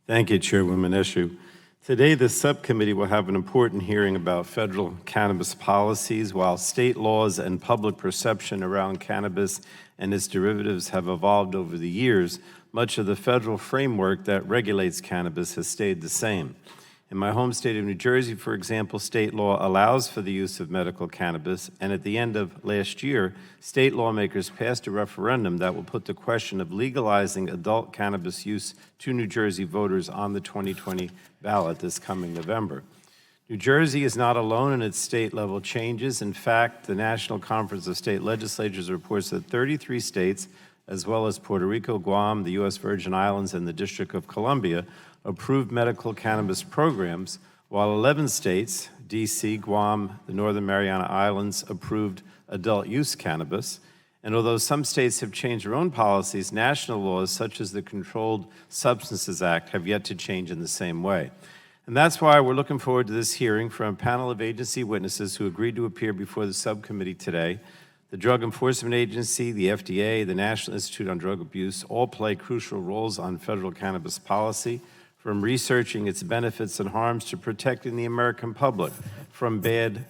Thank you, Chairwoman Eshoo. Today, the subcommittee will have an important hearing about federal cannabis policies. While state laws and public perception around cannabis and its derivatives have evolved over the years, much of the federal framework that regulates cannabis has stayed the same. In my home state of New Jersey, for example, state law allows for the use of medical cannabis, and at the end of last year, state lawmakers passed a referendum that will put the question of legalizing adult cannabis use to New Jersey voters on the 2020 ballot this coming November. New Jersey is not alone in its state-level changes. In fact, the National Conference of State Legislatures reports that 33 states, as well as Puerto Rico, Guam, the U.S. Virgin Islands, and the District of Columbia, approved medical cannabis programs, while 11 states, D.C., Guam, the Northern Mariana Islands, approved adult use cannabis. And although some states have changed their own policies, national laws such as the Controlled Substances Act have yet to change in the same way. And that's why we're looking forward to this hearing from a panel of agency witnesses who agreed to appear before the subcommittee today. The Drug Enforcement Agency, the FDA, the National Institute on Drug Abuse all play crucial roles on federal cannabis policy, from researching its benefits and harms to protecting the American public from bad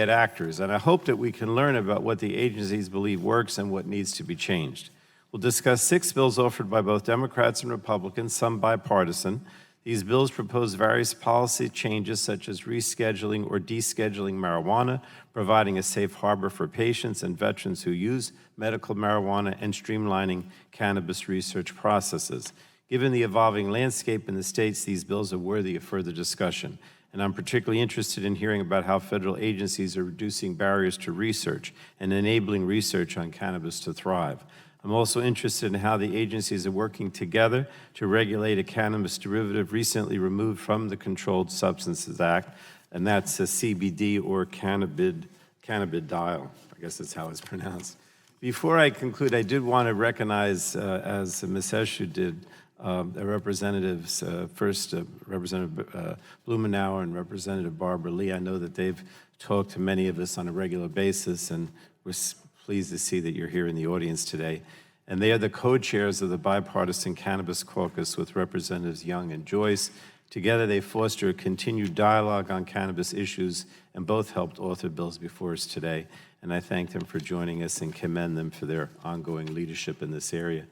actors. And I hope that we can learn about what the agencies believe works and what needs to be changed. We'll discuss 6 bills offered by both Democrats and Republicans, some bipartisan. These bills propose various policy changes such as rescheduling or descheduling marijuana, providing a safe harbor for patients and veterans who use medical marijuana, and streamlining cannabis research processes. Given the evolving landscape in the states, these bills are worthy of further discussion. And I'm particularly interested in hearing about how federal agencies are reducing barriers to research and enabling research on cannabis to thrive. I'm also interested in how the agencies are working together to regulate a cannabis derivative recently removed from the Controlled Substances Act, and that's a CBD or cannabidiol. I guess that's how it's pronounced. Before I conclude, I did want to recognize, as Ms. Eshoo did, the representatives, first Representative Blumenauer and Representative Barbara Lee. I know that they've talked to many of us on a regular basis, and we're pleased to see that you're here in the audience today. And they are the co-chairs of the Bipartisan Cannabis Caucus with Representatives Young and Joyce. Together, they foster a continued dialogue on cannabis issues, and both helped author bills before us today. And I thank them for joining us and commend them for their ongoing leadership in this area.